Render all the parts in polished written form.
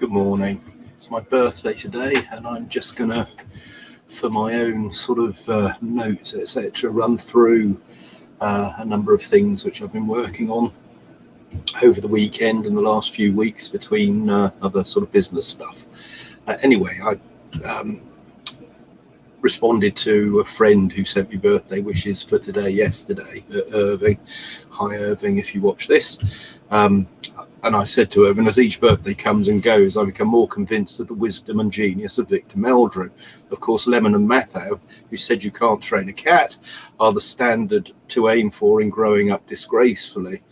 Good morning. It's my birthday today, and I'm just gonna, for my own sort of notes, etc., run through a number of things which I've been working on over the weekend and the last few weeks between other sort of business stuff. Anyway, I responded to a friend who sent me birthday wishes for today yesterday, Irving. Hi Irving, if you watch this. And I said to Irving, as each birthday comes and goes, I become more convinced of the wisdom and genius of Victor Meldrew. Of course, Lemon and Mathau, who said you can't train a cat, are the standard to aim for in growing up disgracefully.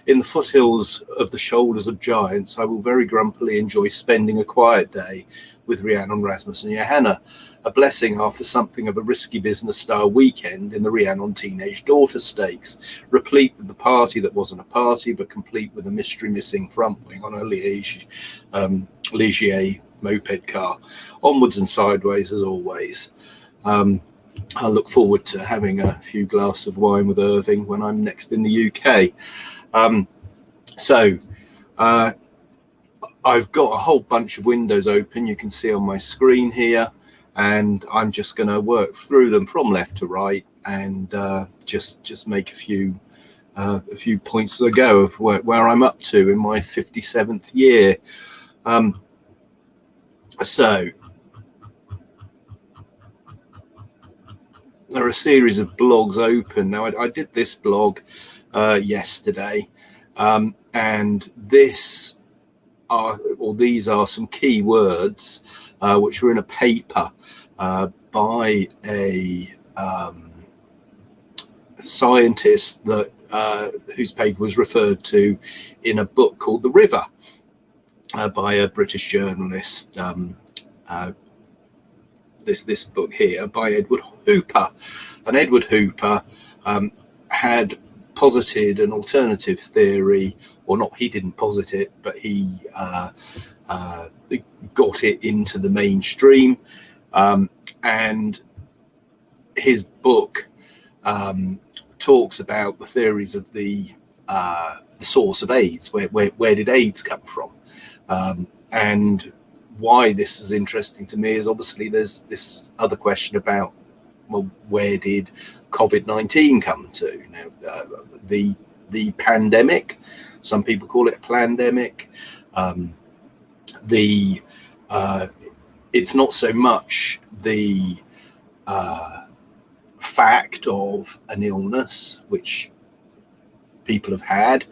In the foothills of the shoulders of giants, I will very grumpily enjoy spending a quiet day with Rhiannon, Rasmus and Johanna, a blessing after something of a risky business-style weekend in the Rhiannon Teenage Daughter Stakes, replete with the party that wasn't a party, but complete with a mystery missing front wing on a Ligier moped car. Onwards and sideways, as always. I look forward to having a few glasses of wine with Irving when I'm next in the UK. I've got a whole bunch of windows open, you can see on my screen here, and I'm just going to work through them from left to right and just make a few points to go of where I'm up to in my 57th year. So there are a series of blogs open. Now, I did this blog yesterday, and these are some key words which were in a paper by a scientist that whose paper was referred to in a book called The River by a British journalist. This book here by Edward Hooper, and Edward Hooper had posited an alternative theory, or not, he didn't posit it, but he got it into the mainstream, and his book talks about the theories of the source of AIDS. Where did AIDS come from? And why this is interesting to me is obviously there's this other question about, well, where did COVID-19 come to? Now, the pandemic, some people call it a plandemic. It's not so much the fact of an illness, which people have had,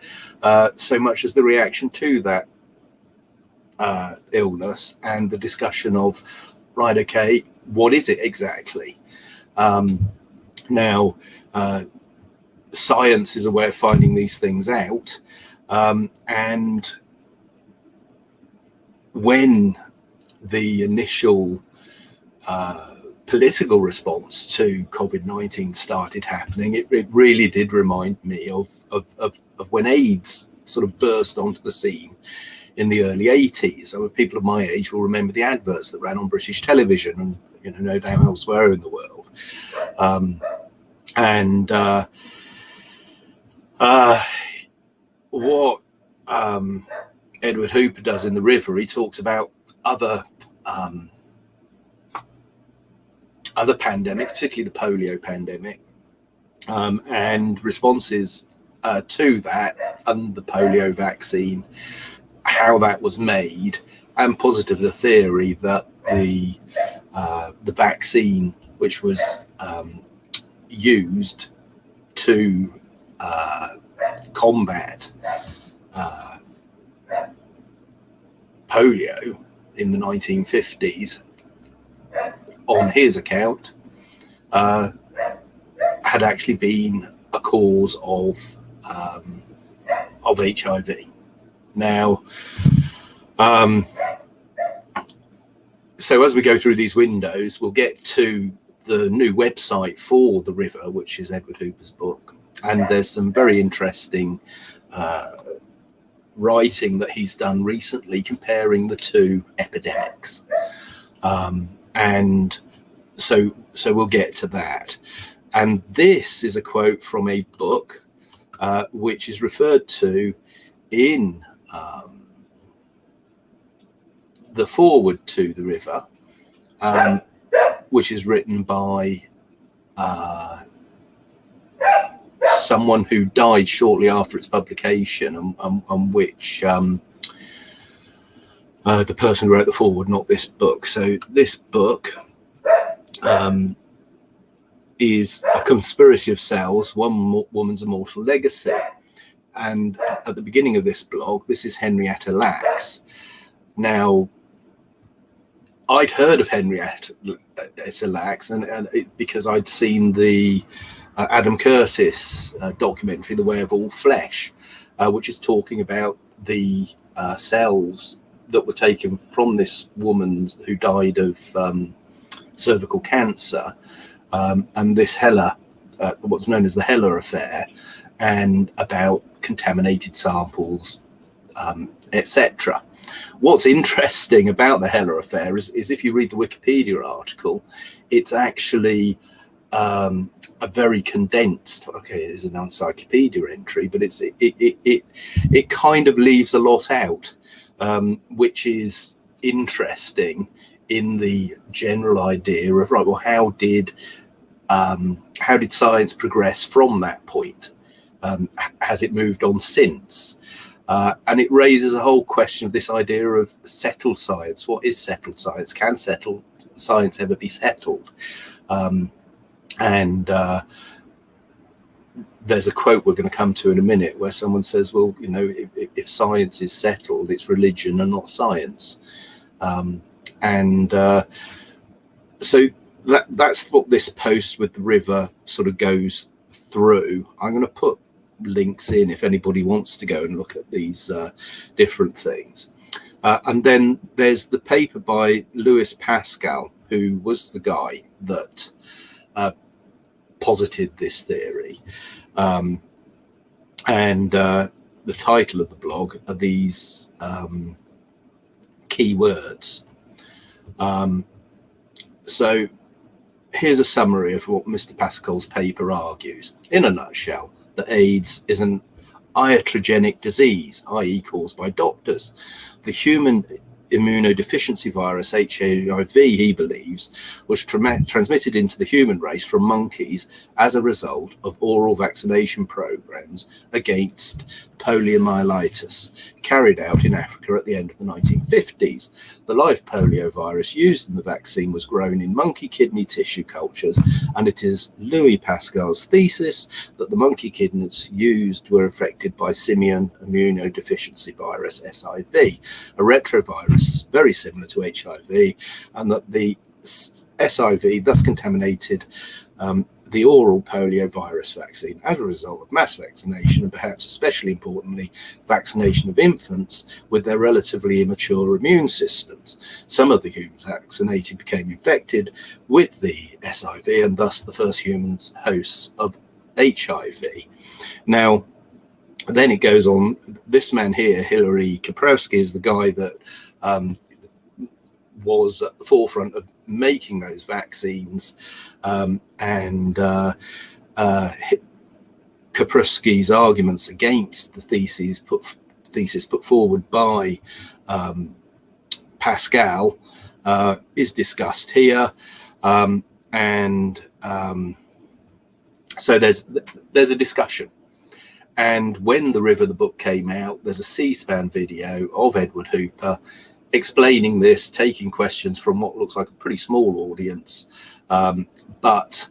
so much as the reaction to that illness and the discussion of, right, okay, what is it exactly? Now, science is a way of finding these things out, and when the initial political response to COVID-19 started happening, it really did remind me of when AIDS sort of burst onto the scene in the early 80s. I mean, people of my age will remember the adverts that ran on British television and, you know, no doubt elsewhere in the world. What Edward Hooper does in The River, he talks about other pandemics, particularly the polio pandemic, and responses to that, and the polio vaccine, how that was made, and posited the theory that the vaccine, which was used to combat polio in the 1950s, on his account, had actually been a cause of HIV. Now, so as we go through these windows, we'll get to the new website for The River, which is Edward Hooper's book, and there's some very interesting writing that he's done recently comparing the two epidemics, and so we'll get to that. And this is a quote from a book which is referred to in the foreword to the river, which is written by someone who died shortly after its publication, and which the person who wrote the foreword, not this book. So this book is A Conspiracy of Cells, One Woman's Immortal Legacy. And at the beginning of this blog, this is Henrietta Lacks. Now, I'd heard of Henrietta Lacks, and because I'd seen the Adam Curtis documentary, The Way of All Flesh, which is talking about the cells that were taken from this woman who died of cervical cancer, and this Heller, what's known as the Heller affair, and about contaminated samples, etc. What's interesting about the Heller affair is if you read the Wikipedia article, it's actually a very condensed, okay, it is an encyclopedia entry, but it kind of leaves a lot out, which is interesting in the general idea of, right, well, how did science progress from that point? Has it moved on since? And it raises a whole question of this idea of settled science. What is settled science? Can settled science ever be settled? And there's a quote we're going to come to in a minute where someone says, well, you know, if science is settled, it's religion and not science. So that's what this post with the river sort of goes through. I'm going to put links in if anybody wants to go and look at these different things. And then there's the paper by Louis Pascal, who was the guy that posited this theory. And the title of the blog are these key words. So here's a summary of what Mr. Pascal's paper argues. In a nutshell, that AIDS is an iatrogenic disease, i.e. caused by doctors. The human immunodeficiency virus, HIV, he believes, was transmitted into the human race from monkeys as a result of oral vaccination programs against poliomyelitis carried out in Africa at the end of the 1950s. The live polio virus used in the vaccine was grown in monkey kidney tissue cultures, and it is Louis Pascal's thesis that the monkey kidneys used were affected by simian immunodeficiency virus, SIV, a retrovirus very similar to HIV, and that the SIV thus contaminated the oral polio virus vaccine as a result of mass vaccination, and perhaps especially importantly, vaccination of infants with their relatively immature immune systems. Some of the humans vaccinated became infected with the SIV, and thus the first humans hosts of HIV. Now, then it goes on. This man here, Hilary Kaprowski, is the guy that was at the forefront of making those vaccines, and Kaprowski's arguments against the thesis put forward by Pascal is discussed here, so there's a discussion. And when The River, the book came out, there's a C-SPAN video of Edward Hooper explaining this, taking questions from what looks like a pretty small audience. But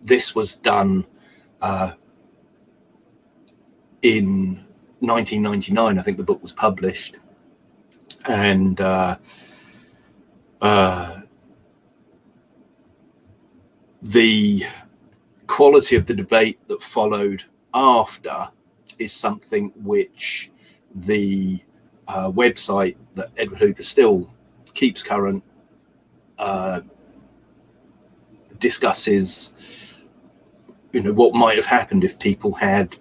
this was done in 1999, I think the book was published. And the quality of the debate that followed after is something which the website that Edward Hooper still keeps current discusses, you know, what might have happened if people had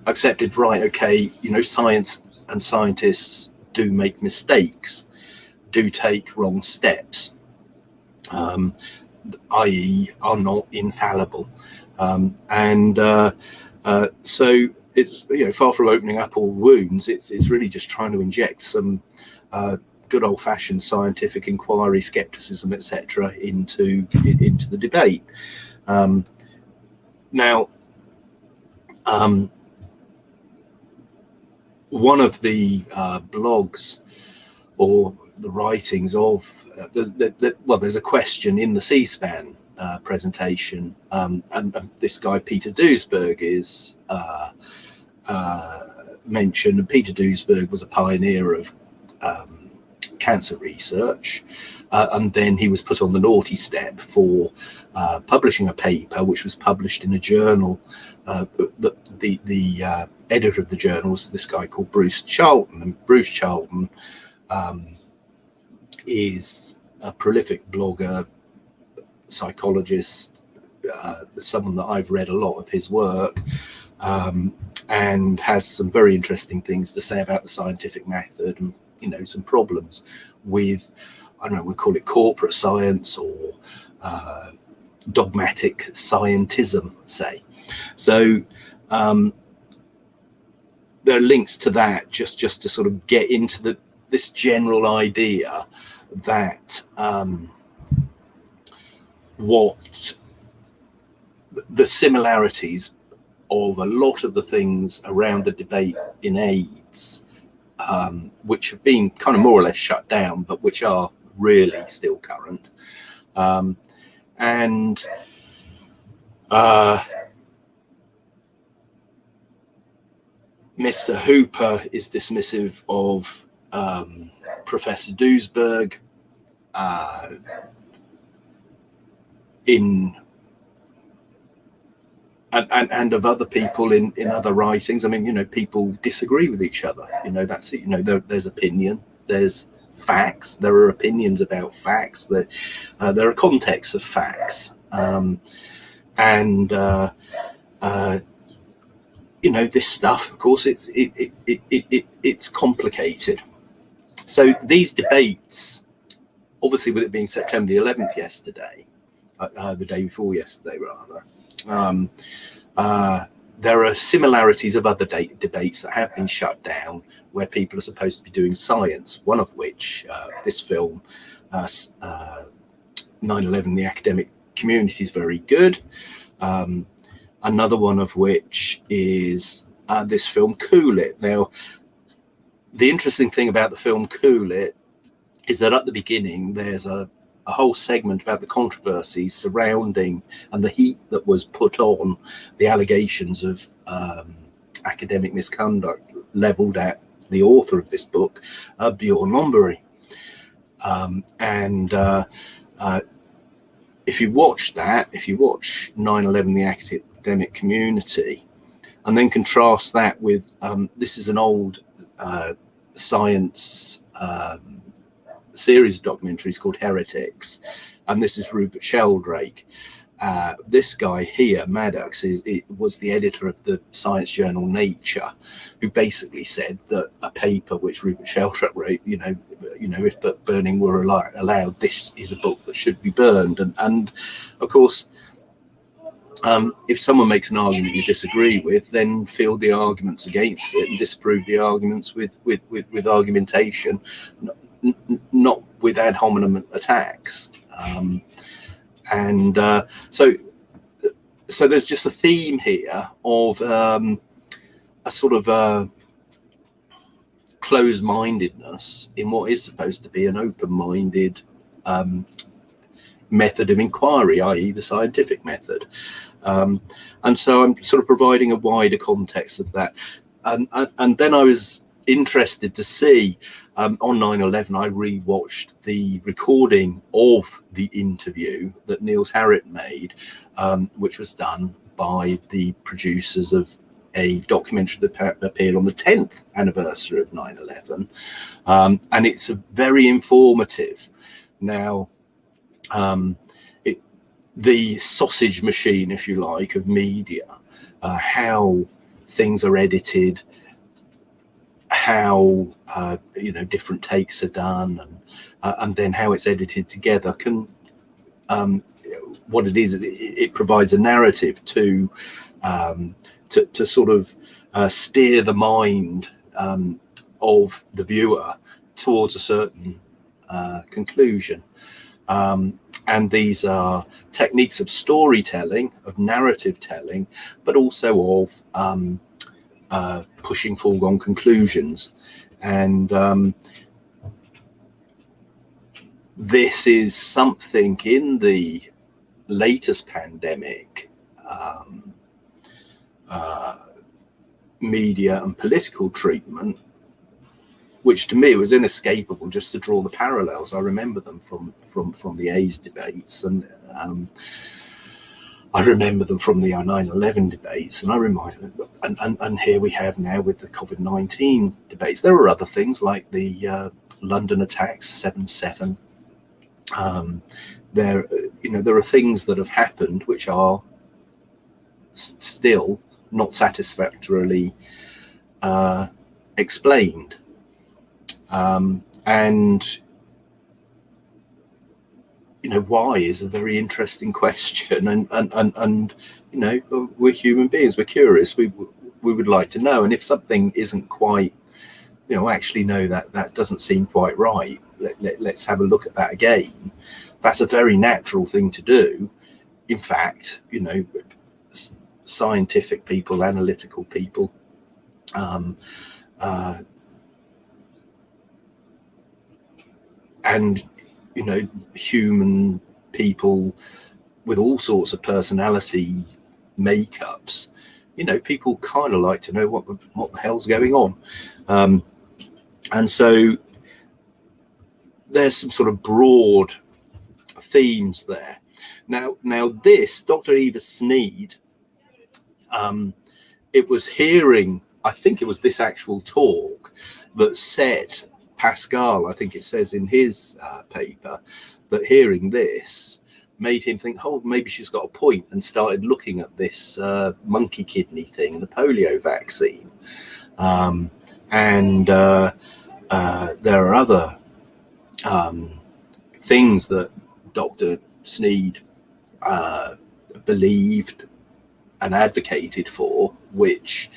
accepted, right, okay, you know, science and scientists do make mistakes, do take wrong steps, i.e. are not infallible. So it's, far from opening up all wounds, it's really just trying to inject some good old-fashioned scientific inquiry, skepticism, etc., into the debate. Now, one of the blogs or the writings of well, there's a question in the C-SPAN presentation, and this guy Peter Duesberg is mentioned. And Peter Duesberg was a pioneer of cancer research, and then he was put on the naughty step for publishing a paper which was published in a journal. The editor of the journal was this guy called Bruce Charlton, and Bruce Charlton is a prolific blogger, psychologist, someone that I've read a lot of his work, and has some very interesting things to say about the scientific method, and some problems with, I don't know, we call it corporate science or dogmatic scientism, say. So there are links to that just to sort of get into this general idea that what the similarities of a lot of the things around the debate in AIDS, which have been kind of more or less shut down, but which are really still current. And Mr. Hooper is dismissive of Professor Duesberg and of other people in other writings. I mean, people disagree with each other. That's it. There's opinion, there's facts, there are opinions about facts, there are contexts of facts, and this stuff, of course, it's complicated. So these debates, obviously, with it being September the 11th yesterday, the day before yesterday rather, there are similarities of other debates that have been shut down where people are supposed to be doing science, one of which, this film, 9/11, the academic community, is very good. Another one of which is this film Cool It. Now, the interesting thing about the film Cool It is that at the beginning there's a whole segment about the controversies surrounding and the heat that was put on the allegations of academic misconduct levelled at the author of this book, Bjorn Lomborg. If you watch 9/11, the academic community, and then contrast that with, this is an old science series of documentaries called Heretics, and this is Rupert Sheldrake. This guy here, Maddox, was the editor of the science journal Nature, who basically said that a paper which Rupert Sheldrake wrote, if burning were allowed, this is a book that should be burned. And of course, if someone makes an argument you disagree with, then field the arguments against it and disprove the arguments with argumentation, not with ad hominem attacks. So there's just a theme here of a sort of closed-mindedness in what is supposed to be an open-minded method of inquiry, i.e. the scientific method. And so I'm sort of providing a wider context of that. And then I was interested to see, on 9/11, I rewatched the recording of the interview that Niels Harrit made, which was done by the producers of a documentary that appeared on the 10th anniversary of 9/11. And it's very informative. Now, the sausage machine, if you like, of media, how things are edited, how different takes are done, and then how it's edited together can, what it is, it provides a narrative to sort of steer the mind of the viewer towards a certain conclusion. And these are techniques of storytelling, of narrative telling, but also of pushing foregone conclusions. And this is something in the latest pandemic media and political treatment, which to me was inescapable just to draw the parallels. I remember them from the AIDS debates, and I remember them from the 9/11 debates, and and here we have now with the COVID-19 debates. There are other things like the London attacks, 7/7. There are things that have happened which are still not satisfactorily explained. And why is a very interesting question, and we're human beings, we're curious, we would like to know. And if something isn't quite, actually no, that doesn't seem quite right, let's have a look at that again. That's a very natural thing to do. In fact, scientific people, analytical people, and human people with all sorts of personality makeups, people kind of like to know what the hell's going on. And so there's some sort of broad themes there. Now this Dr. Eva Sneed, it was hearing, I think it was this actual talk that set Pascal, I think it says in his paper, that hearing this made him think, oh, maybe she's got a point, and started looking at this monkey kidney thing, the polio vaccine. And there are other things that Dr. Sneed believed and advocated for, which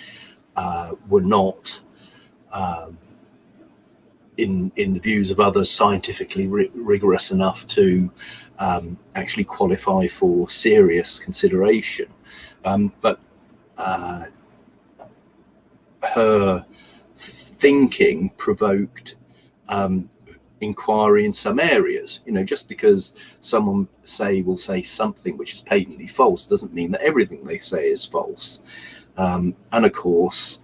were not in the views of others scientifically rigorous enough to actually qualify for serious consideration. But her thinking provoked inquiry in some areas. Just because someone will say something which is patently false doesn't mean that everything they say is false. And of course,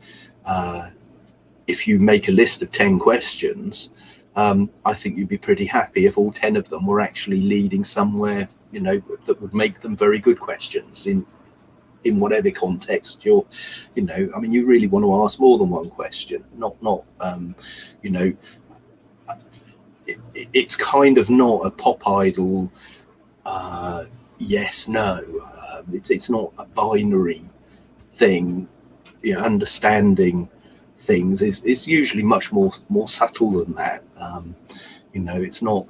if you make a list of 10 questions, I think you'd be pretty happy if all 10 of them were actually leading somewhere, that would make them very good questions in whatever context you're, you really want to ask more than one question, not it's kind of not a pop idol yes, no. It's not a binary thing. Understanding things is usually much more subtle than that. It's not,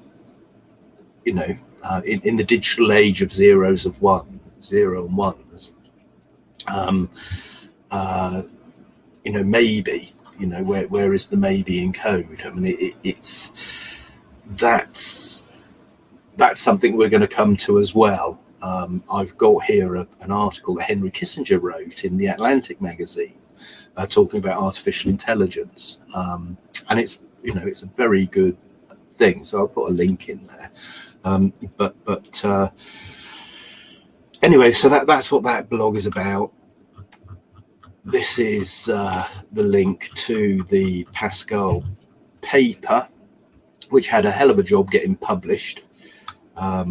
in the digital age of zero and ones, maybe, where is the maybe in code? It's that's something we're going to come to as well. I've got here an article that Henry Kissinger wrote in the Atlantic magazine, talking about artificial intelligence, and it's a very good thing. So I'll put a link in there. But anyway, so that's what that blog is about. This is the link to the Pascal paper, which had a hell of a job getting published, but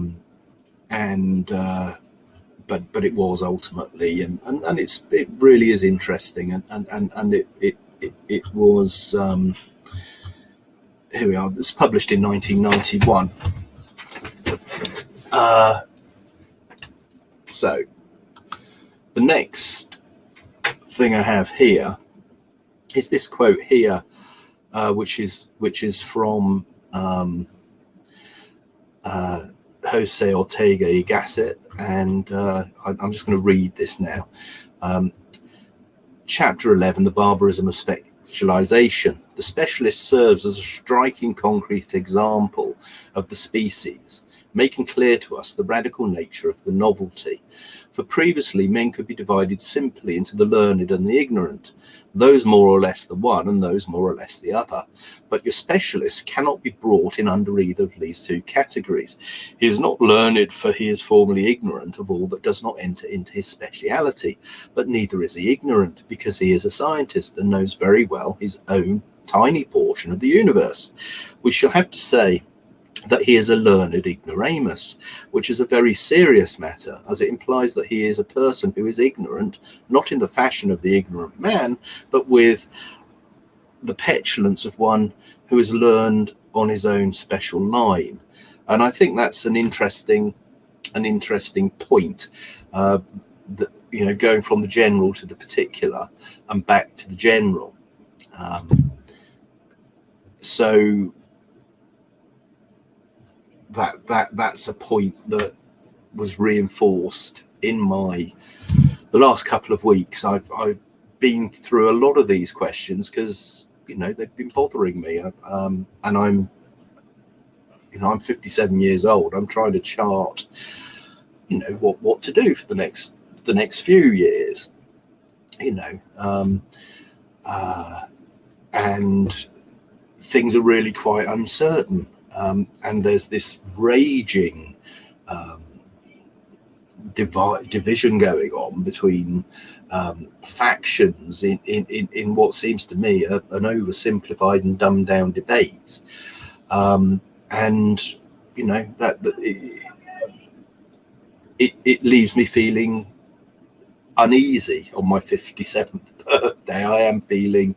it was ultimately, and it really is interesting, and it was here we are. It was published in 1991. So the next thing I have here is this quote here, which is from Jose Ortega y Gasset, and I'm just going to read this now. Chapter 11, the barbarism of specialization. The specialist serves as a striking concrete example of the species, making clear to us the radical nature of the novelty. For previously, men could be divided simply into the learned and the ignorant, those more or less the one and those more or less the other. But your specialist cannot be brought in under either of these two categories. He is not learned, for he is formerly ignorant of all that does not enter into his speciality, but neither is he ignorant, because he is a scientist and knows very well his own tiny portion of the universe. We shall have to say that he is a learned ignoramus, which is a very serious matter, as it implies that he is a person who is ignorant, not in the fashion of the ignorant man, but with the petulance of one who has learned on his own special line. And I think that's an interesting point, that, you know, going from the general to the particular and back to the general. So that's a point that was reinforced in the last couple of weeks. I've been through a lot of these questions because, you know, they've been bothering me, and I'm 57 years old. I'm trying to chart, you know, what to do for the next few years, you know, and things are really quite uncertain. And there's this raging division going on between factions in what seems to me an oversimplified and dumbed down debate. And, you know, that it leaves me feeling uneasy on my 57th birthday. I am feeling,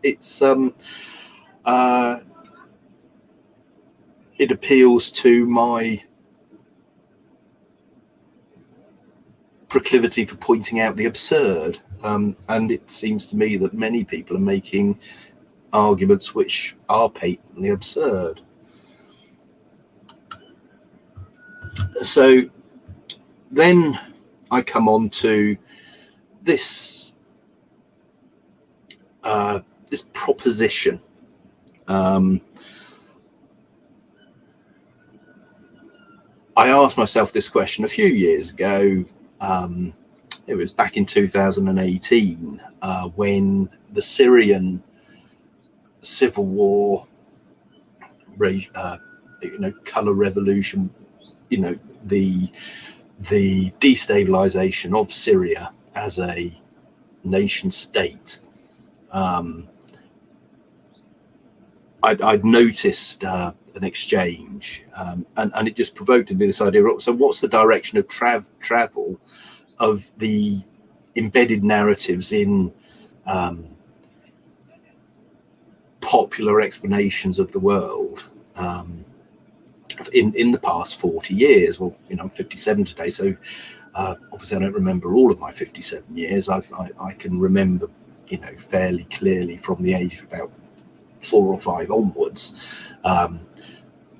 it's it appeals to my proclivity for pointing out the absurd, and it seems to me that many people are making arguments which are patently absurd. So then I come on to this this proposition. I asked myself this question a few years ago. It was back in 2018 when the Syrian civil war, color revolution, the destabilization of Syria as a nation state. I'd noticed an exchange, and it just provoked in me this idea. So what's the direction of travel of the embedded narratives in popular explanations of the world in the past 40 years? Well, I'm 57 today, so obviously I don't remember all of my 57 years. I can remember, fairly clearly from the age of about 4 or 5 onwards.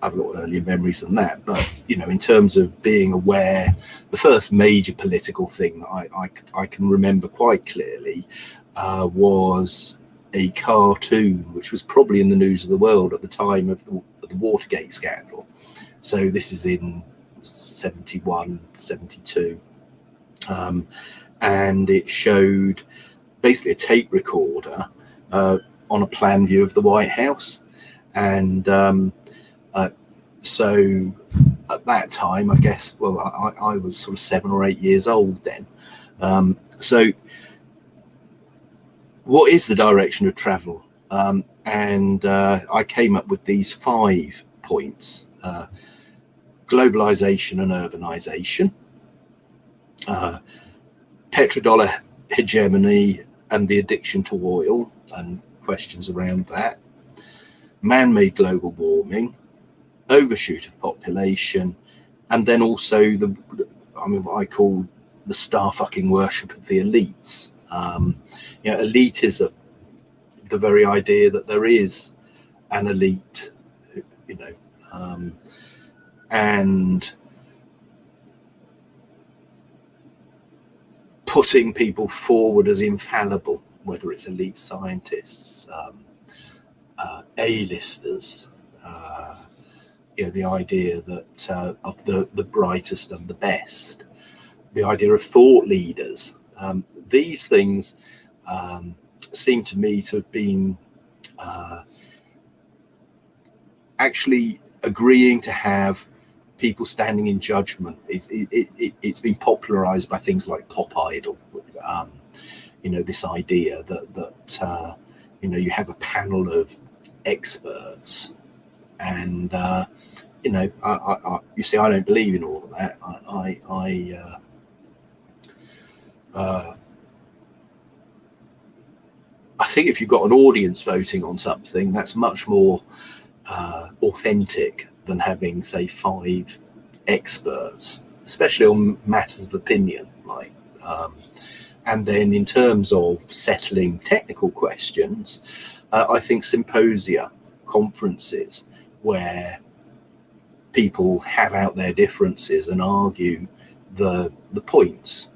I've got earlier memories than that, but in terms of being aware, the first major political thing that I can remember quite clearly was a cartoon which was probably in the news of the world at the time of the Watergate scandal. So this is in 71, 72, and it showed basically a tape recorder on a plan view of the White House. And so at that time, I guess, well, I was sort of 7 or 8 years old then. So what is the direction of travel? And I came up with these 5 points: globalization and urbanization, petrodollar hegemony and the addiction to oil and questions around that, man-made global warming, overshoot of population, and then also what I call the star fucking worship of the elites. Elitism, the very idea that there is an elite, and putting people forward as infallible, whether it's elite scientists, A-listers, the idea that of the brightest and the best, the idea of thought leaders. These things seem to me to have been actually agreeing to have people standing in judgment. It's been popularized by things like Pop Idol. This idea that you have a panel of experts, and you see, I don't believe in all of that. I think if you've got an audience voting on something, that's much more authentic than having, say, 5 experts, especially on matters of opinion. And then in terms of settling technical questions, I think symposia, conferences, where people have out their differences and argue the points.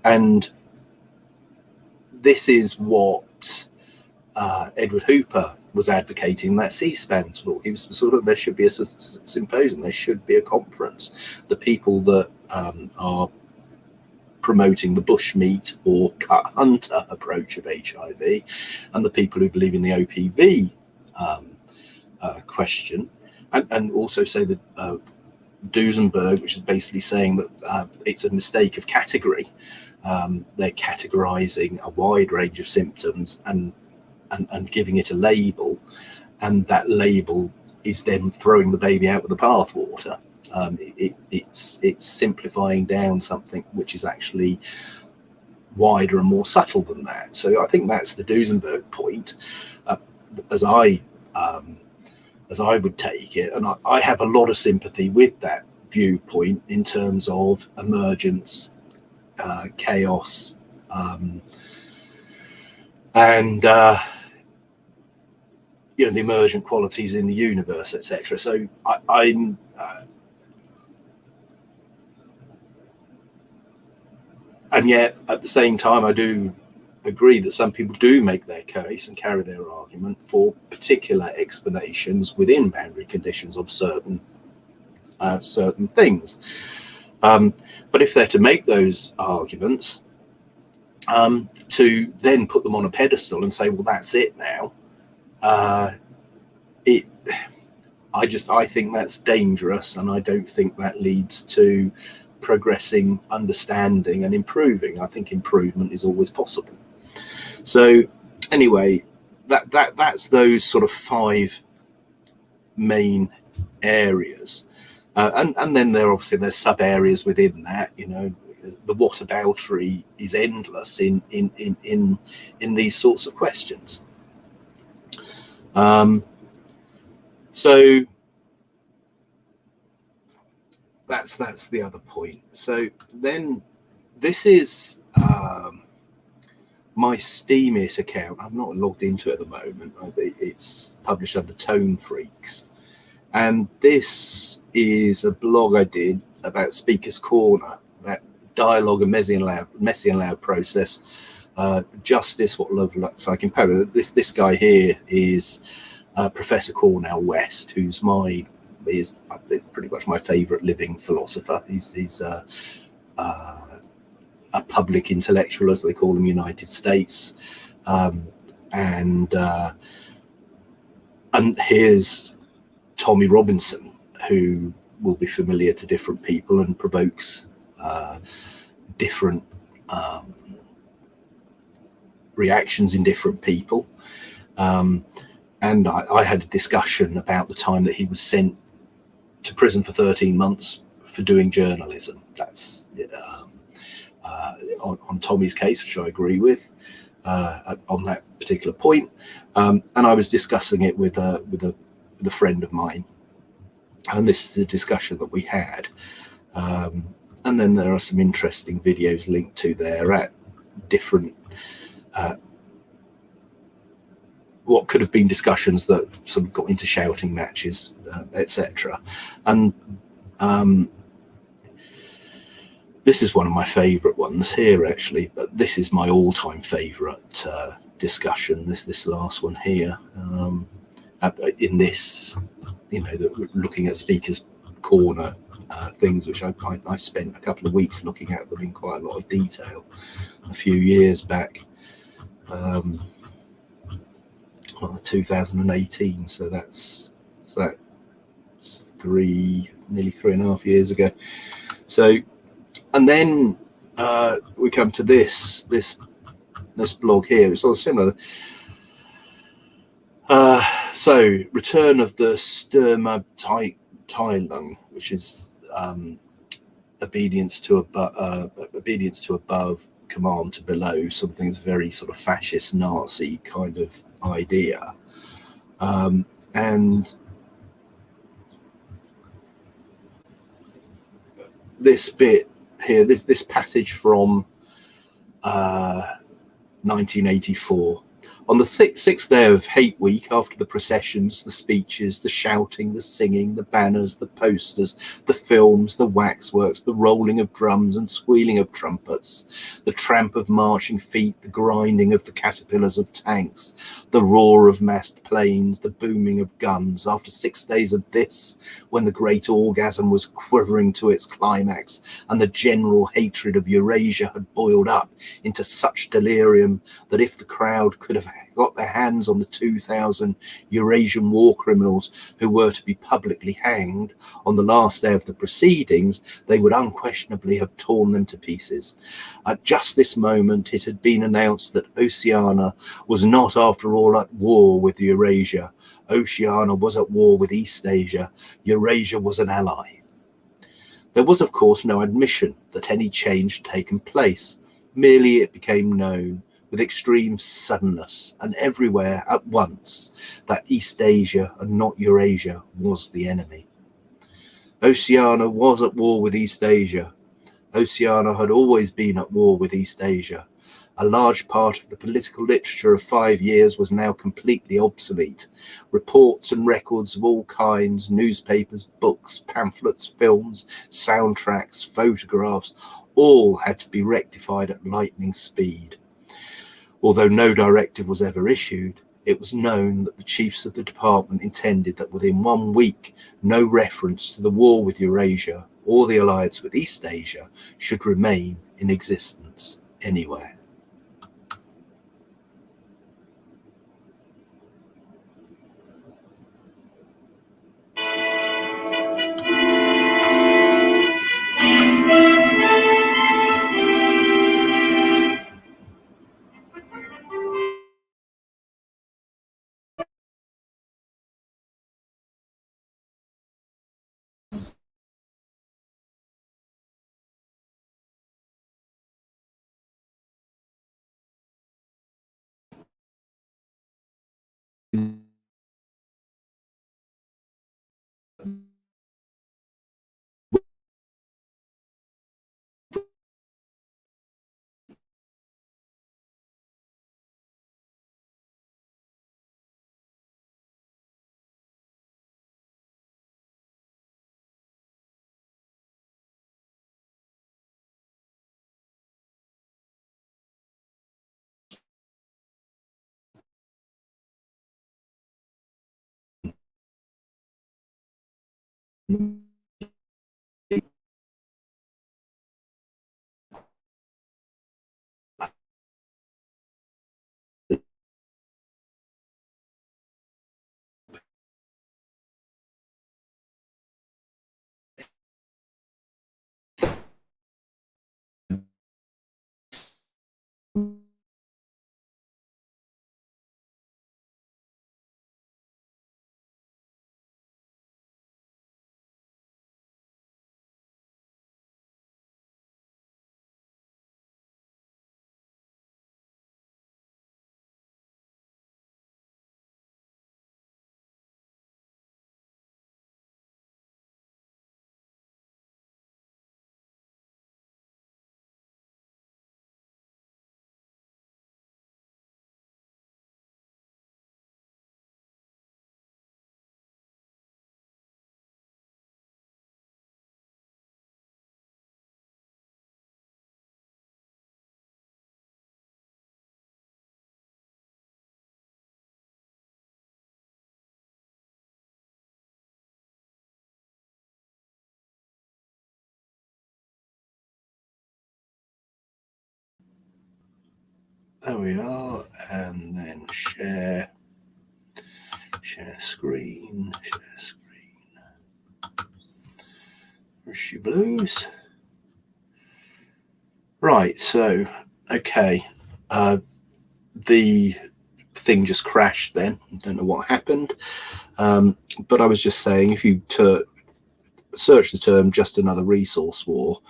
And this is what Edward Hooper was advocating, that C-SPAN talk. He was sort of, there should be a symposium, there should be a conference. The people that are promoting the bushmeat or cut hunter approach of HIV, and the people who believe in the OPV question, and also say that Duesenberg, which is basically saying that it's a mistake of category. They're categorizing a wide range of symptoms and giving it a label, and that label is then throwing the baby out with the bathwater. It's simplifying down something which is actually wider and more subtle than that. So I think that's the Duesenberg point, as I would take it, and I have a lot of sympathy with that viewpoint in terms of emergence, chaos, and the emergent qualities in the universe, etc. So I'm and yet at the same time, I do agree that some people do make their case and carry their argument for particular explanations within boundary conditions of certain things. But if they're to make those arguments, to then put them on a pedestal and say, well, that's it now, I think that's dangerous, and I don't think that leads to progressing, understanding, and improving. I think improvement is always possible. So anyway, that's those sort of 5 main areas, and then there's sub areas within that. The whataboutery is endless in these sorts of questions. So that's the other point. So then this is my Steemit account. I'm not logged into it at the moment. It's published under Tone Freaks, and this is a blog I did about Speaker's Corner, that dialogue and Messiaen Loud process, justice, what love looks like in power. This guy here is Professor Cornell West, who's is pretty much my favorite living philosopher. He's a public intellectual, as they call them, United States, and here's Tommy Robinson, who will be familiar to different people and provokes different reactions in different people. And I had a discussion about the time that he was sent to prison for 13 months for doing journalism. That's on Tommy's case, which I agree with on that particular point. And I was discussing it with a friend of mine, and this is a discussion that we had. And then there are some interesting videos linked to there at different what could have been discussions that sort of got into shouting matches, etc. And This is one of my favourite ones here, actually, but this is my all-time favourite discussion. This last one here, in this, looking at Speaker's Corner things, which I spent a couple of weeks looking at them in quite a lot of detail a few years back. 2018, so that's nearly 3.5 years ago. So, and then we come to this blog here. It's all similar. So, return of the Sturma Teilung, which is obedience to above, command to below. Something that's very sort of fascist Nazi kind of idea, and this bit here, this passage from 1984. On the sixth day of Hate Week, after the processions, the speeches, the shouting, the singing, the banners, the posters, the films, the waxworks, the rolling of drums and squealing of trumpets, the tramp of marching feet, the grinding of the caterpillars of tanks, the roar of massed planes, the booming of guns, after 6 days of this, when the great orgasm was quivering to its climax and the general hatred of Eurasia had boiled up into such delirium that if the crowd could have got their hands on the 2,000 Eurasian war criminals who were to be publicly hanged on the last day of the proceedings, they would unquestionably have torn them to pieces. At just this moment, it had been announced that Oceania was not, after all, at war with Eurasia. Oceania was at war with East Asia. Eurasia was an ally. There was, of course, no admission that any change had taken place. Merely it became known with extreme suddenness and everywhere at once that East Asia and not Eurasia was the enemy. Oceania was at war with East Asia. Oceania had always been at war with East Asia. A large part of the political literature of 5 years was now completely obsolete. Reports and records of all kinds, newspapers, books, pamphlets, films, soundtracks, photographs, all had to be rectified at lightning speed. Although no directive was ever issued, it was known that the chiefs of the department intended that within 1 week, no reference to the war with Eurasia or the alliance with East Asia should remain in existence anywhere. There we are, and then share screen, Issue Blues. Right, so, okay, the thing just crashed then. I don't know what happened, but I was just saying, if you search the term "just another resource war,"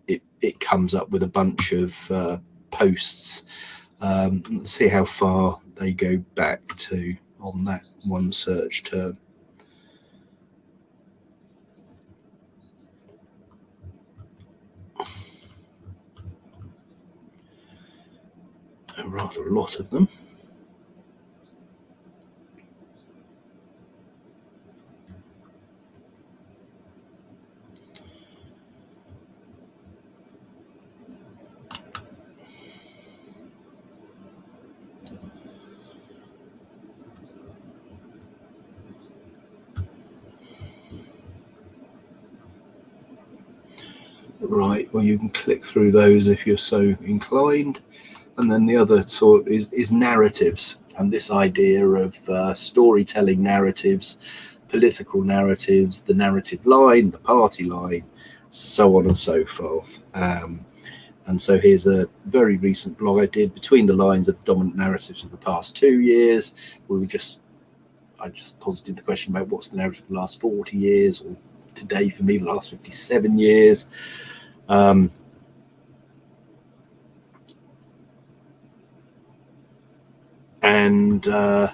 it comes up with a bunch of posts. Let's see how far they go back to on that one search term. Rather a lot of them. Right, well, you can click through those if you're so inclined. And then the other sort is narratives, and this idea of storytelling narratives, political narratives, the narrative line, the party line, so on and so forth. And so here's a very recent blog I did, Between the Lines of Dominant Narratives of the Past 2 years, where I just posited the question about what's the narrative of the last 40 years, or today for me, the last 57 years. And there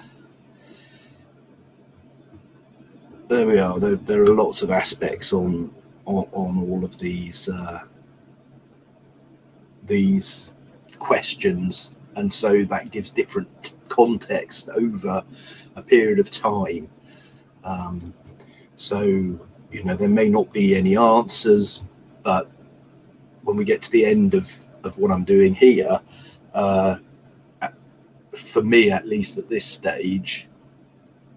we are. There are lots of aspects on all of these questions, and so that gives different context over a period of time. So there may not be any answers, but when we get to the end of what I'm doing here, for me at least at this stage,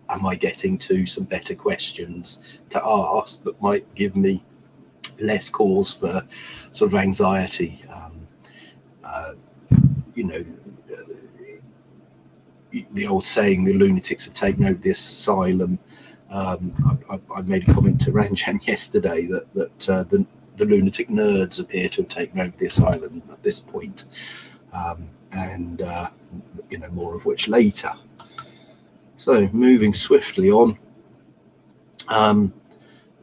am I getting to some better questions to ask that might give me less cause for sort of anxiety? The old saying, the lunatics have taken over the asylum. I made a comment to Ranjan yesterday that the lunatic nerds appear to have taken over the asylum at this point, and more of which later. So moving swiftly on,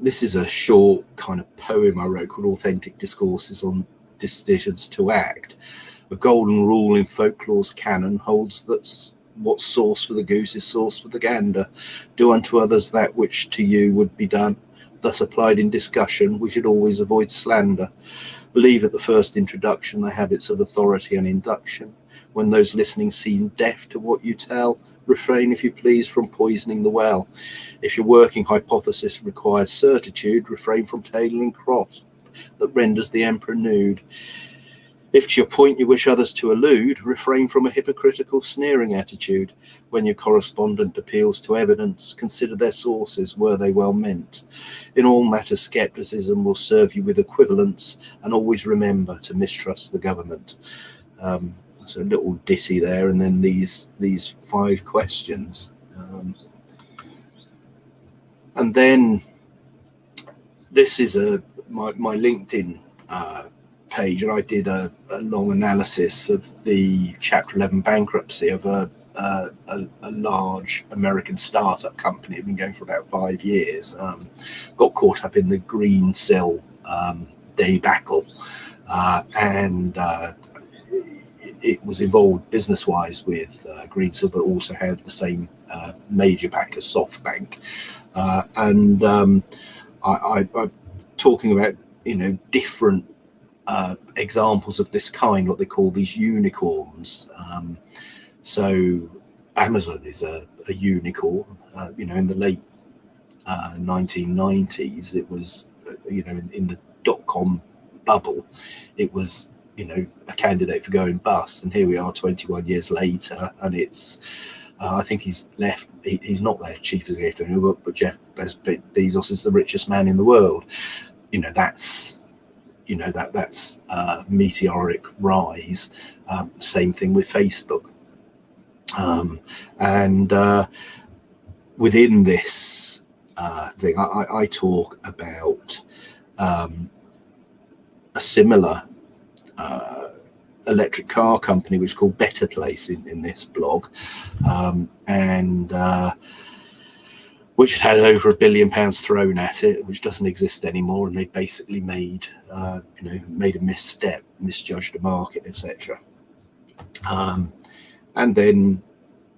this is a short kind of poem I wrote called Authentic Discourses on Decisions to Act. A golden rule in folklore's canon holds that what's sauce for the goose is sauce for the gander. Do unto others that which to you would be done. Thus applied in discussion, we should always avoid slander. Believe at the first introduction the habits of authority and induction. When those listening seem deaf to what you tell, refrain, if you please, from poisoning the well. If your working hypothesis requires certitude, refrain from tailoring cross that renders the emperor nude. If to your point you wish others to allude, refrain from a hypocritical, sneering attitude. When your correspondent appeals to evidence, consider their sources, were they well meant. In all matters, skepticism will serve you with equivalence, and always remember to mistrust the government. So a little ditty there, and then these 5 questions. And then this is my LinkedIn page, and I did a long analysis of the Chapter 11 bankruptcy of a large American startup company. Had been going for about 5 years. Got caught up in the green sill debacle, and it was involved business-wise with Greensill, but also had the same major backer, SoftBank. And I'm talking about different examples of this kind, what they call these unicorns. So Amazon is a unicorn. In the late 1990s, it was in the dot-com bubble, it was a candidate for going bust, and here we are 21 years later, and it's I think he's left. He's not their chief executive anymore, but Jeff Bezos is the richest man in the world. That's that's meteoric rise. Same thing with Facebook. And within this thing, I talk about a similar electric car company, which is called Better Place in this blog, and which had over £1 billion thrown at it, which doesn't exist anymore, and they basically made a misstep, misjudged the market, etc. And then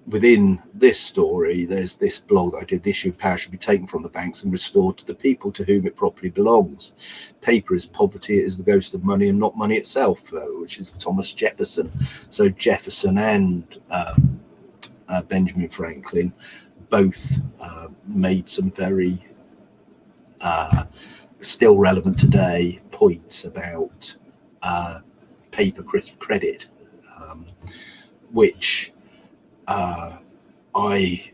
within this story, there's this blog I did. The issue of power should be taken from the banks and restored to the people to whom it properly belongs. Paper is poverty, it is the ghost of money and not money itself, which is Thomas Jefferson. So Jefferson and Benjamin Franklin both made some very still relevant today points about paper credit, which I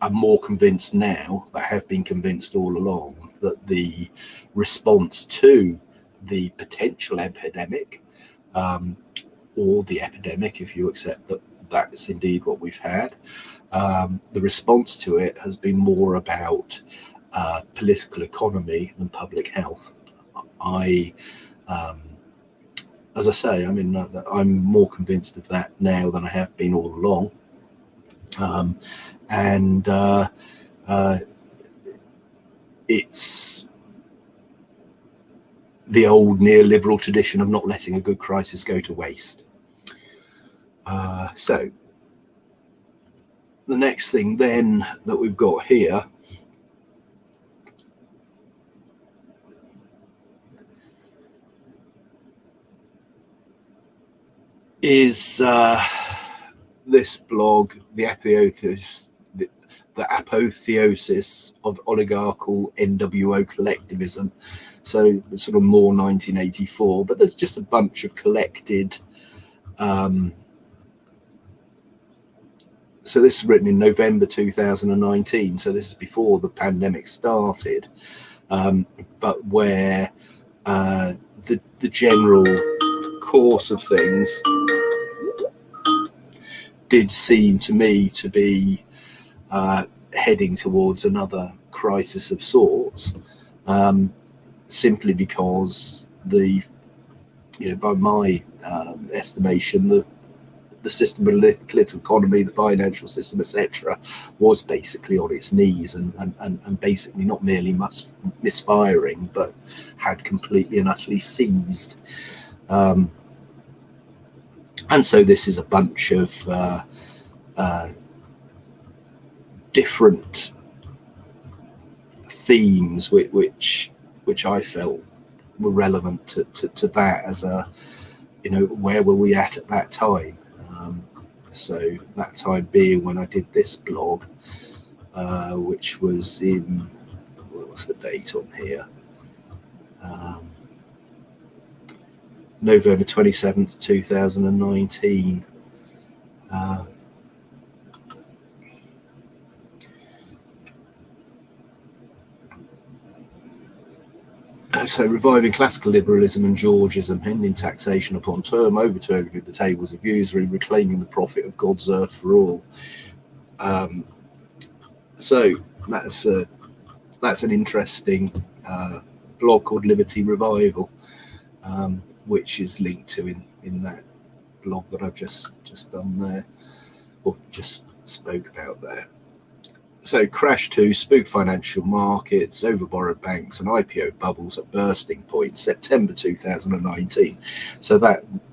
am more convinced now, but have been convinced all along, that the response to the potential epidemic, or the epidemic, if you accept that that's indeed what we've had, the response to it has been more about political economy than public health. As I say, I'm more convinced of that now than I have been all along. It's the old neoliberal tradition of not letting a good crisis go to waste. So the next thing then that we've got here is this blog, the apotheosis of oligarchical NWO collectivism. So it's sort of more 1984, but there's just a bunch of collected. So this is written in November 2019. So this is before the pandemic started, but where the general course of things did seem to me to be heading towards another crisis of sorts, simply because by my estimation, the system, political economy, the financial system, etc., was basically on its knees and basically not merely misfiring, but had completely and utterly seized. And so this is a bunch of different themes which I felt were relevant to that as a, where were we at that time? So that time being when I did this blog, which was in, what's the date on here? November 27th, 2019. So reviving classical liberalism and Georgism, ending taxation upon term, overturning the tables of usury, reclaiming the profit of God's earth for all. So that's an interesting blog called Liberty Revival, which is linked to in that blog that I've just done there, or just spoke about there. So Crash 2, spooked financial markets, overborrowed banks and IPO bubbles at bursting point, September 2019. So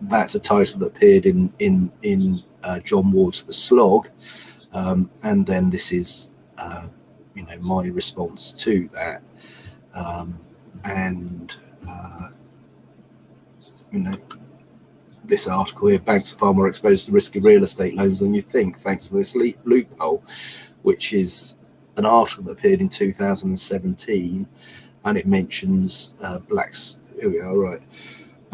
that's a title that appeared in John Ward's The Slog, and then this is my response to that, this article here: banks are far more exposed to risky real estate loans than you think, thanks to this loophole, which is an article that appeared in 2017, and it mentions blacks. Here we are, right?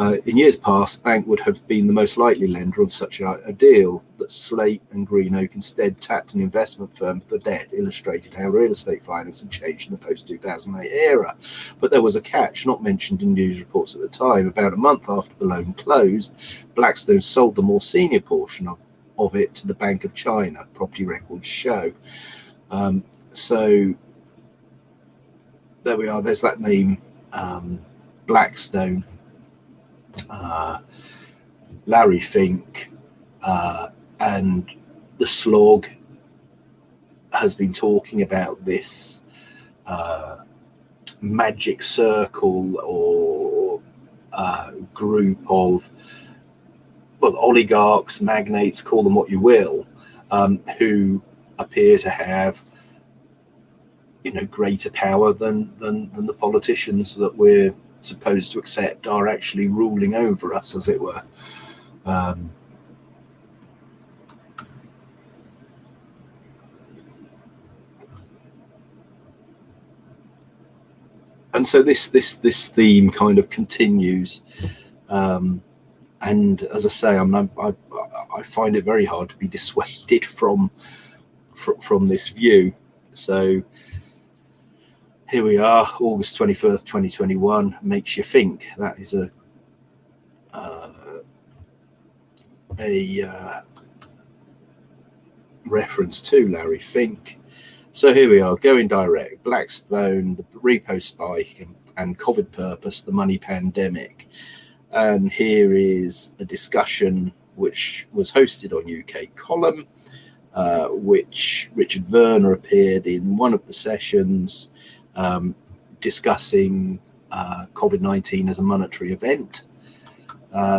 In years past, the bank would have been the most likely lender on such a deal. That Slate and Greenock instead tapped an investment firm for the debt illustrated how real estate finance had changed in the post-2008 era. But there was a catch, not mentioned in news reports at the time. About a month after the loan closed, Blackstone sold the more senior portion of it to the Bank of China, property records show. So there we are. There's that name, Blackstone. Larry Fink and the slog has been talking about this magic circle or group of oligarchs, magnates, call them what you will, who appear to have greater power than the politicians that we're supposed to accept are actually ruling over us, as it were. And so this theme kind of continues, and as I say, I find it very hard to be dissuaded from this view. So here we are, August 21st, 2021. Makes you think. That is a reference to Larry Fink. So here we are, going direct. Blackstone, the repo spike, and COVID purpose, the money pandemic. And here is a discussion which was hosted on UK Column, which Richard Werner appeared in one of the sessions, discussing COVID-19 as a monetary event,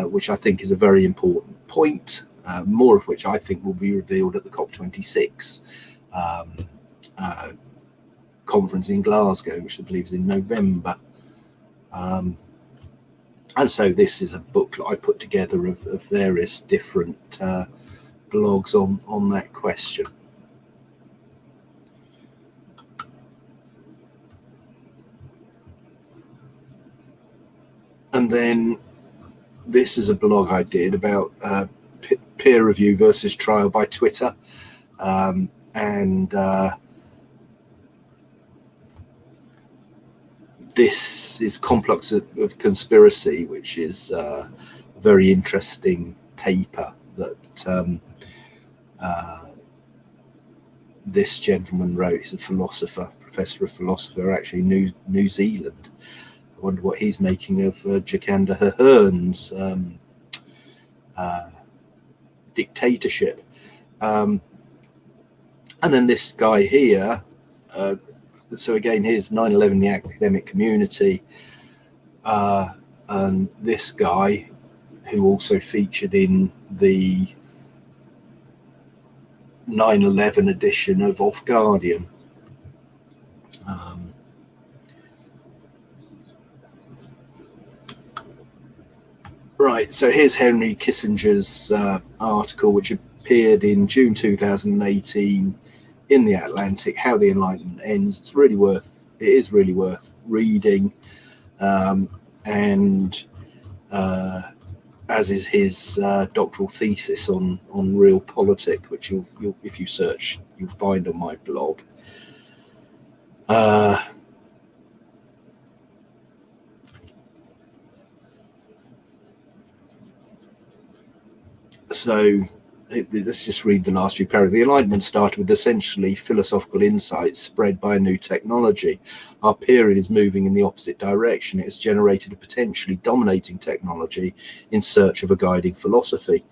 which I think is a very important point, more of which I think will be revealed at the COP26 conference in Glasgow, which I believe is in November. And so this is a booklet I put together of various different blogs on that question. And then this is a blog I did about peer review versus trial by Twitter. This is Complex of Conspiracy, which is a very interesting paper that this gentleman wrote. He's a philosopher, professor of philosophy, actually New Zealand. I wonder what he's making of Jacinda Ardern's dictatorship. And then this guy here, so again, here's 9/11, the academic community, and this guy who also featured in the 9/11 edition of Off Guardian. Right, so here's Henry Kissinger's article, which appeared in June 2018 in the Atlantic, How the Enlightenment Ends. It is really worth reading, and as is his doctoral thesis on realpolitik, which you'll if you search, you'll find on my blog. So let's just read the last few paragraphs. The Enlightenment started with essentially philosophical insights spread by a new technology. Our period is moving in the opposite direction. It has generated a potentially dominating technology in search of a guiding philosophy.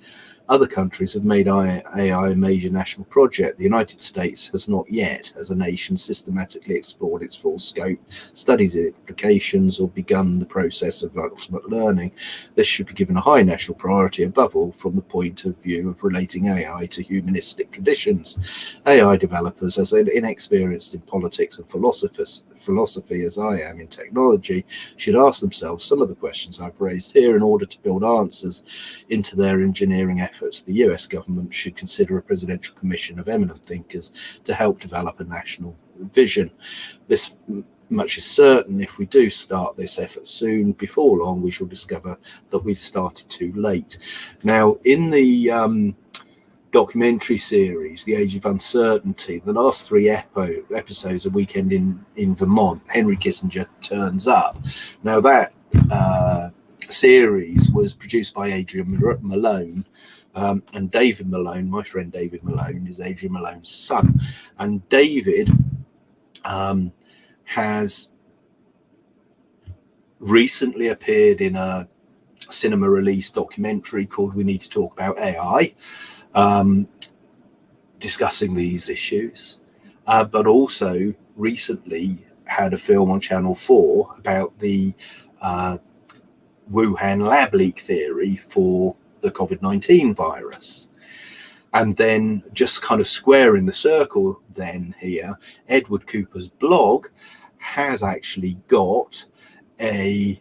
Other countries have made AI a major national project. The United States has not yet, as a nation, systematically explored its full scope, studied its implications, or begun the process of ultimate learning. This should be given a high national priority, above all from the point of view of relating AI to humanistic traditions. AI developers, as inexperienced in politics and philosophy as I am in technology, should ask themselves some of the questions I've raised here in order to build answers into their engineering efforts. The US government should consider a presidential commission of eminent thinkers to help develop a national vision. This much is certain, if we do start this effort soon, before long, we shall discover that we've started too late. Now, in the documentary series, The Age of Uncertainty, the last 3 episodes, A Weekend in Vermont, Henry Kissinger turns up. Now, that series was produced by Adrian Malone, and David Malone, my friend David Malone, is Adrian Malone's son. And David has recently appeared in a cinema release documentary called We Need to Talk About AI, discussing these issues, but also recently had a film on Channel 4 about the Wuhan lab leak theory for the COVID-19 virus. And then, just kind of squaring the circle then here, Edward Cooper's blog has actually got a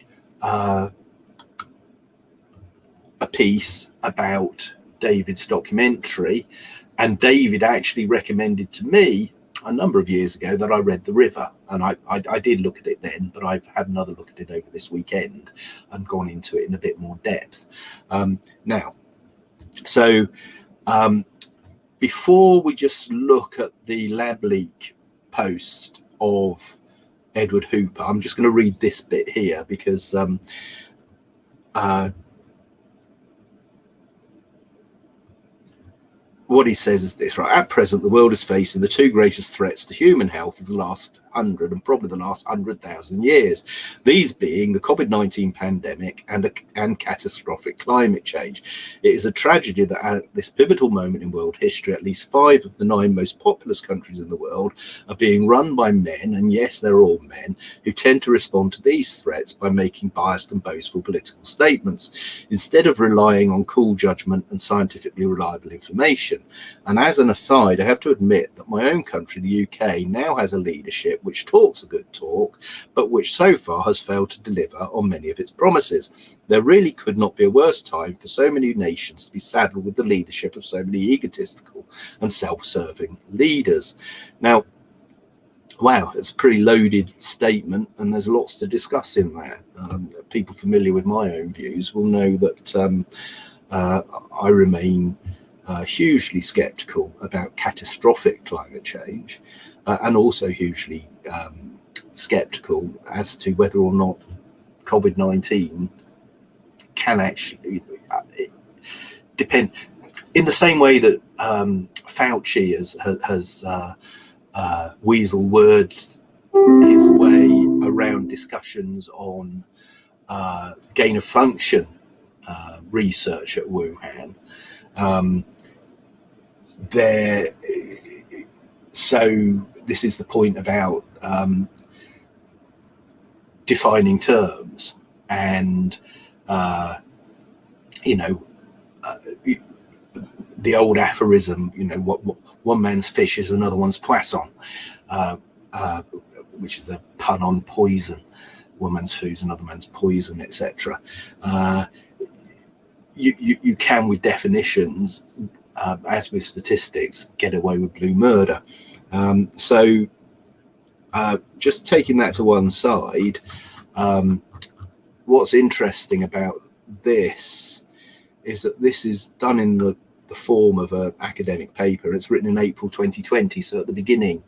piece about David's documentary, and David actually recommended to me a number of years ago that I read The River, and I did look at it then, but I've had another look at it over this weekend and gone into it in a bit more depth. Now, so before we just look at the lab leak post of Edward Hooper, I'm just going to read this bit here because what he says is this, right? At present, the world is facing the 2 greatest threats to human health of the last 100 and probably the last 100,000 years. These being the COVID-19 pandemic and catastrophic climate change. It is a tragedy that at this pivotal moment in world history, at least 5 of the 9 most populous countries in the world are being run by men, and yes, they're all men, who tend to respond to these threats by making biased and boastful political statements, instead of relying on cool judgment and scientifically reliable information. And as an aside, I have to admit that my own country, the UK, now has a leadership which talks a good talk, but which so far has failed to deliver on many of its promises. There really could not be a worse time for so many nations to be saddled with the leadership of so many egotistical and self-serving leaders. Now, wow, it's a pretty loaded statement, and there's lots to discuss in that. People familiar with my own views will know that I remain hugely skeptical about catastrophic climate change, and also hugely skeptical as to whether or not COVID-19 can actually depend, in the same way that Fauci has weasel words his way around discussions on gain of function research at Wuhan. So this is the point about defining terms, and the old aphorism, what one man's fish is another one's poisson, which is a pun on poison. One man's food is another man's poison, etc. You can, with definitions, as with statistics, get away with blue murder. So just taking that to one side, what's interesting about this is that this is done in the form of an academic paper. It's written in April 2020, so at the beginning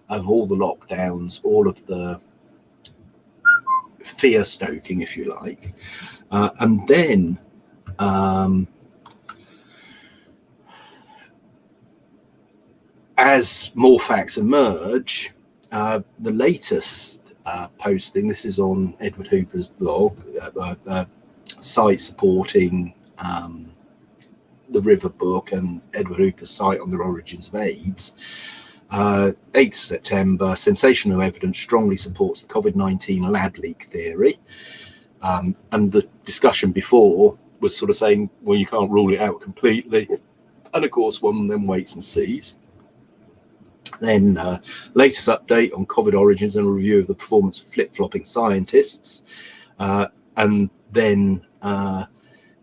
of all the lockdowns, all of the fear stoking, if you like, and then as more facts emerge, the latest posting, this is on Edward Hooper's blog, site supporting the River book and Edward Hooper's site on the origins of AIDS. 8th September, sensational evidence strongly supports the COVID-19 lab leak theory. And the discussion before was sort of saying, well, you can't rule it out completely. And of course, one then waits and sees. Then latest update on COVID origins and a review of the performance of flip-flopping scientists. And then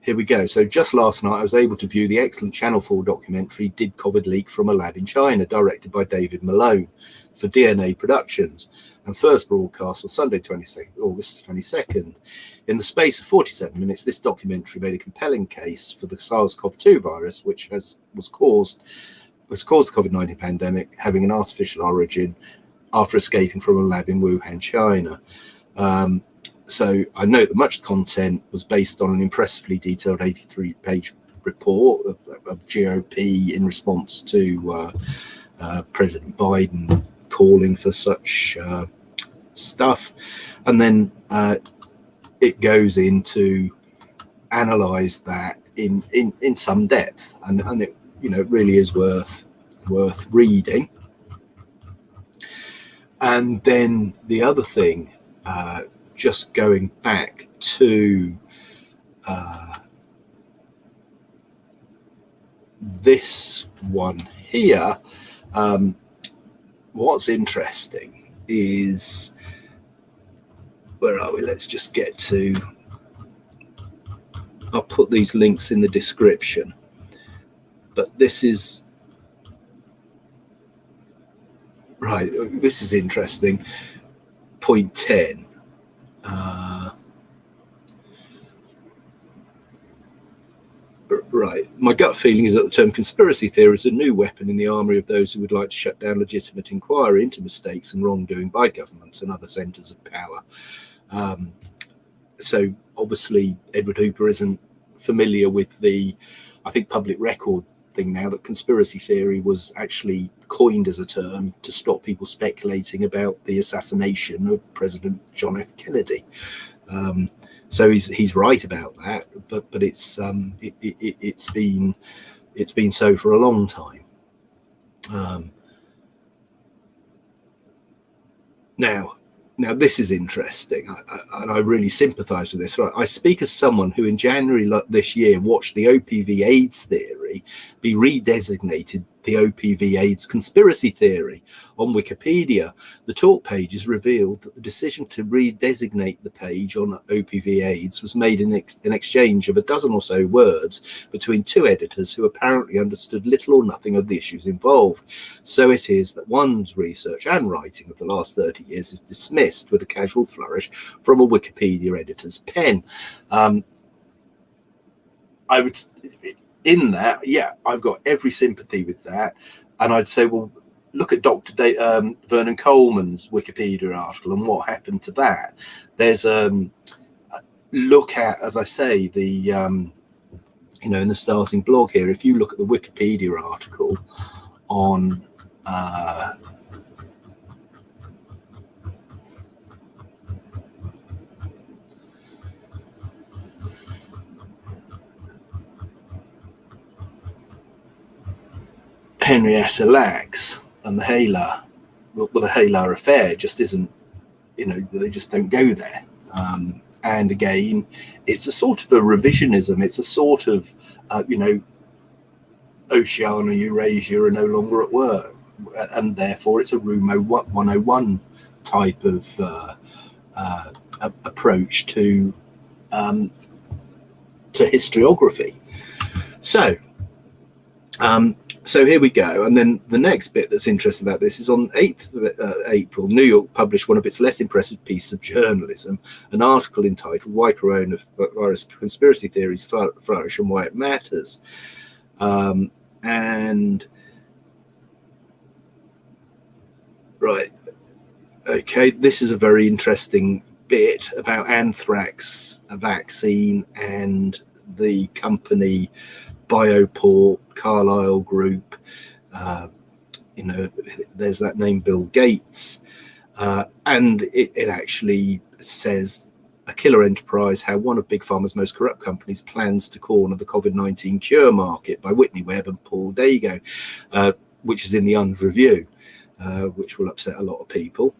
here we go. So just last night, I was able to view the excellent Channel 4 documentary, Did COVID Leak from a Lab in China, directed by David Malone for DNA Productions, and first broadcast on Sunday, August 22nd. In the space of 47 minutes, this documentary made a compelling case for the SARS-CoV-2 virus, which caused the COVID-19 pandemic, having an artificial origin after escaping from a lab in Wuhan, China. So I note that much content was based on an impressively detailed 83-page report of GOP in response to President Biden calling for such stuff. And then it goes into analyze that in some depth, and it really is worth reading. And then the other thing, just going back to this one here, what's interesting is, where are we? Let's just get to, I'll put these links in the description, but this is, right, this is interesting. Point 10. Right. My gut feeling is that the term conspiracy theory is a new weapon in the armory of those who would like to shut down legitimate inquiry into mistakes and wrongdoing by governments and other centres of power. So obviously Edward Hooper isn't familiar with the, I think, public record thing now that conspiracy theory was actually coined as a term to stop people speculating about the assassination of President John F. Kennedy. So he's right about that, but it's been so for a long time. Now this is interesting, and I really sympathise with this. Right, I speak as someone who in January this year watched the OPV AIDS theory be redesignated the OPV AIDS conspiracy theory on Wikipedia. The talk pages revealed that the decision to redesignate the page on OPV AIDS was made in exchange of a dozen or so words between two editors who apparently understood little or nothing of the issues involved. So it is that one's research and writing of the last 30 years is dismissed with a casual flourish from a Wikipedia editor's pen. I would, in that, yeah, I've got every sympathy with that. And I'd say, well, look at Dr. Vernon Coleman's Wikipedia article and what happened to that. There's look at, as I say, the in the starting blog here, if you look at the Wikipedia article on Henrietta Lacks and the Halar, well, the Halar affair just isn't, they just don't go there. And again, it's a sort of a revisionism. It's a sort of, Oceania, Eurasia are no longer at work. And therefore it's a Rumo 101 type of approach to historiography. So here we go. And then the next bit that's interesting about this is on 8th of April, New York published one of its less impressive pieces of journalism, an article entitled Why Coronavirus Conspiracy Theories Flourish and Why It Matters. And right, okay, this is a very interesting bit about anthrax, a vaccine, and the company Bioport, Carlyle Group, there's that name Bill Gates, and it actually says a killer enterprise, how one of Big Pharma's most corrupt companies plans to corner the COVID-19 cure market, by Whitney Webb and Paul Dago, which is in the Un's review, which will upset a lot of people.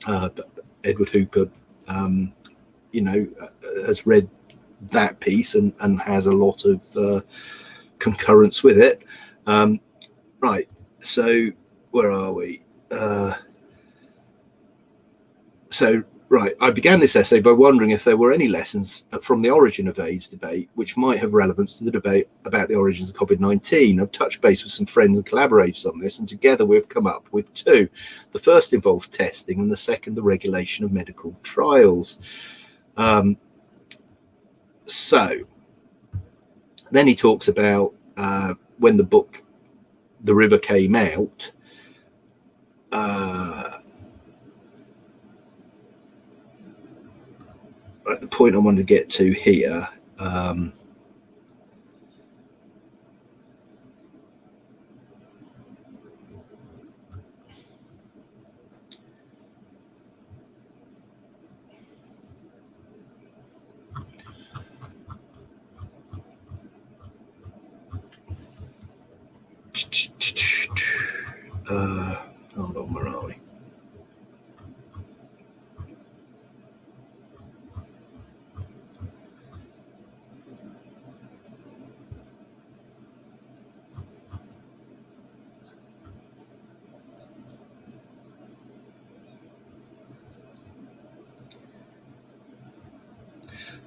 But Edward Hooper, has read that piece and has a lot of concurrence with it. Right, so where are we? So Right, I began this essay by wondering if there were any lessons from the origin of AIDS debate which might have relevance to the debate about the origins of COVID-19. I've touched base with some friends and collaborators on this, and together we've come up with two. The first involved testing, and the second the regulation of medical trials. So then he talks about when the book The River came out, the point I wanted to get to here, hold on, where are we?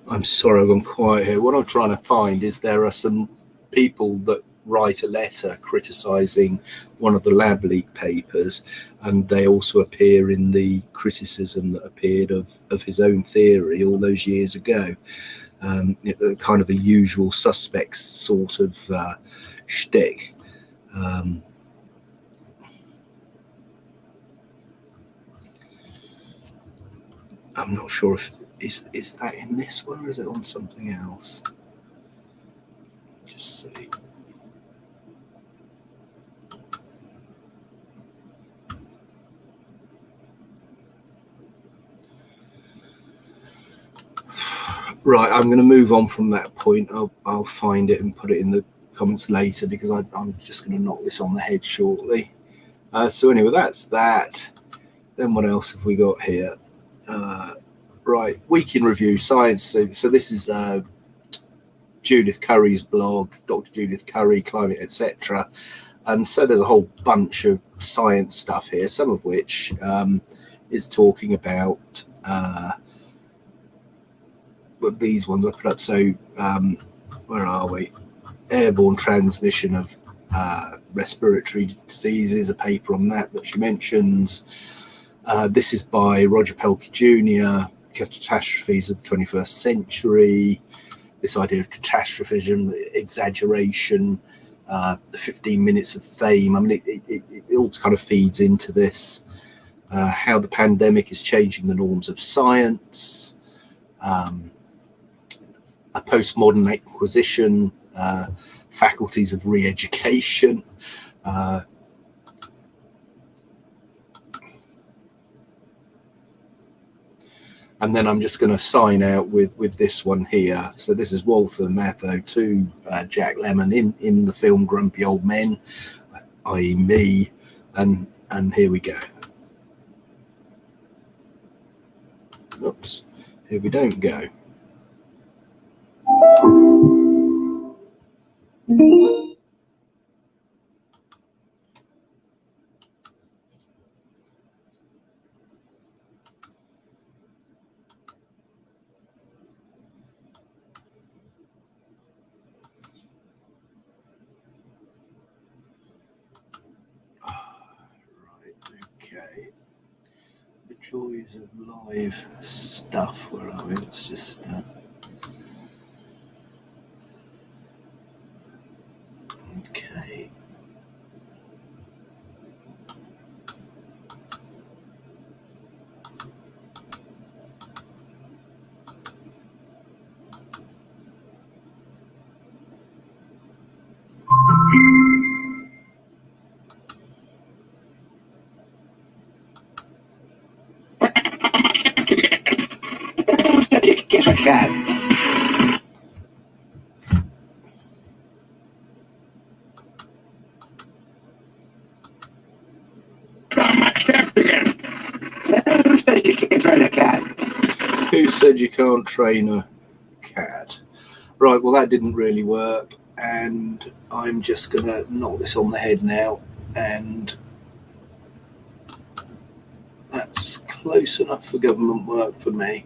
I'm sorry, I've gone quiet here. What I'm trying to find is there are some people that write a letter criticising one of the lab leak papers, and they also appear in the criticism that appeared of his own theory all those years ago. Kind of a usual suspects sort of shtick. I'm not sure if is that in this one or is it on something else? Just see. Right, I'm going to move on from that point. I'll find it and put it in the comments later, because I'm just going to knock this on the head shortly. So anyway, that's that. Then what else have we got here? Right, week in review, science. So this is Judith Curry's blog, Dr. Judith Curry, Climate, etc. And so there's a whole bunch of science stuff here, some of which is talking about these ones I put up. So where are we? Airborne transmission of respiratory diseases, a paper on that she mentions. This is by Roger Pelkey Jr., Catastrophes of the 21st Century, this idea of catastrophism, exaggeration, the 15 minutes of fame. I mean, it all kind of feeds into this, how the pandemic is changing the norms of science, a postmodern acquisition, faculties of re-education, and then I'm just going to sign out with this one here. So this is Walther Matthau to Jack Lemmon in the film Grumpy Old Men, i.e. me, and here we go. Oops, here we don't go. Okay, the joys of live stuff. Where are we? Let's just okay. Get a cat. Who said you can't train a cat? Right, well that didn't really work, and I'm just gonna knock this on the head now, and that's close enough for government work for me.